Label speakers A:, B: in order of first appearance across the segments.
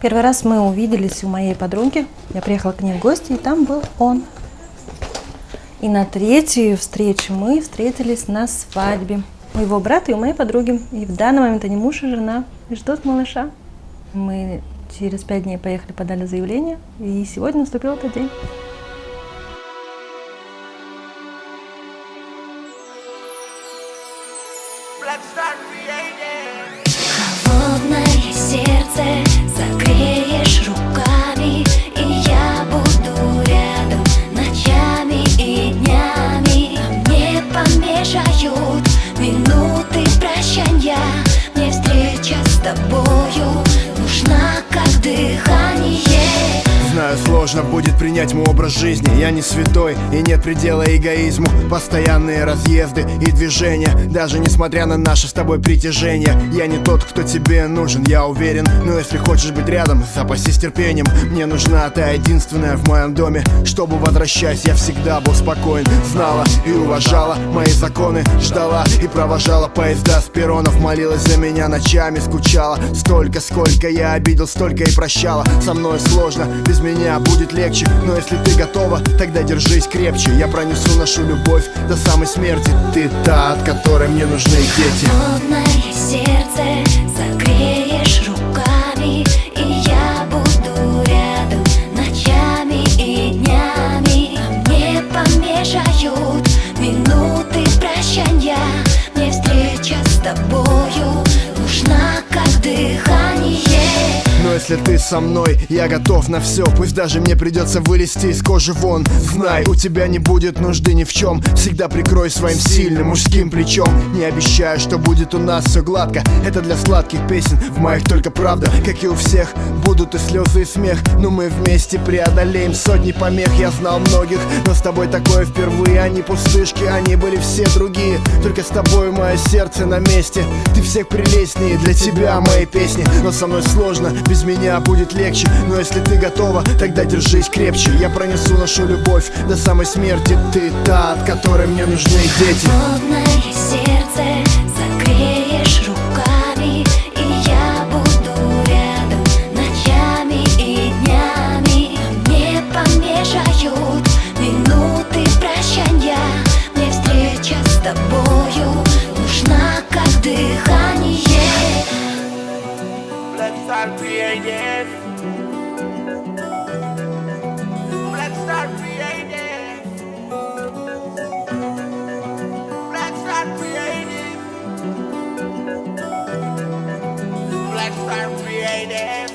A: Первый раз мы увиделись у моей подруги. Я приехала к ней в гости, и там был он. И на третью встречу мы встретились на свадьбе у его брата и у моей подруги. И в данный момент они муж и жена, и ждут малыша. Мы через 5 дней поехали, подали заявление, и сегодня наступил этот день.
B: Холодное сердце согреешь руками, и я буду рядом ночами и днями. Мне помешают минуты прощания, мне встреча с тобою нужна как дыхание.
C: Знаю, сложно будет принять мой образ жизни. Я не святой и нет предела эгоизму. Постоянные разъезды и движения, даже несмотря на наше с тобой притяжение. Я не тот, кто тебе нужен, я уверен. Но если хочешь быть рядом, запасись терпением. Мне нужна та единственная в моем доме, чтобы, возвращаясь, я всегда был спокоен. Знала и уважала мои законы, ждала и провожала поезда с перронов. Молилась за меня ночами, скучала. Столько, сколько я обидел, столько и прощала. Со мной сложно, без меня будет легче. Но если ты готова, тогда держись крепче. Я пронесу нашу любовь до самой смерти. Ты та, от которой мне нужны дети.
B: Холодное сердце согреешь руками, и я буду рядом ночами и днями. Мне помешают минуты прощания, мне встреча с тобою нужна как дыхание.
C: Но если ты со мной, я готов на все. Пусть даже мне придется вылезти из кожи вон. Знай, у тебя не будет нужды ни в чем. Всегда прикрой своим сильным мужским плечом. Не обещаю, что будет у нас все гладко. Это для сладких песен, в моих только правда. Как и у всех, будут и слезы, и смех. Но мы вместе преодолеем сотни помех. Я знал многих, но с тобой такое впервые. Они пустышки, они были все другие. Только с тобой мое сердце на месте. Ты всех прелестнее, для тебя мои песни. Но со мной сложно, без меня будет легче. Но если ты готова, тогда держись крепче. Я пронесу нашу любовь до самой смерти. Ты та, от которой мне нужны дети.
B: Холодное сердце согреешь руками, и я буду рядом ночами и днями. Мне помешают минуты прощания, мне встреча с тобою нужна как дыхание.
D: Let's start creating. Let's start creating. Let's start creating. Let's start creating.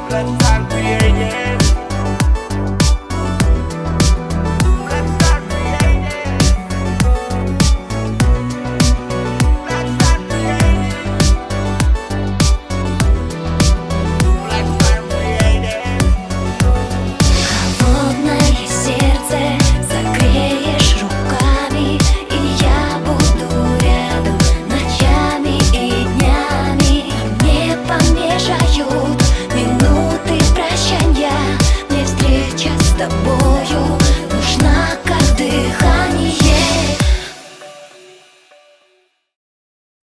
D: Let's start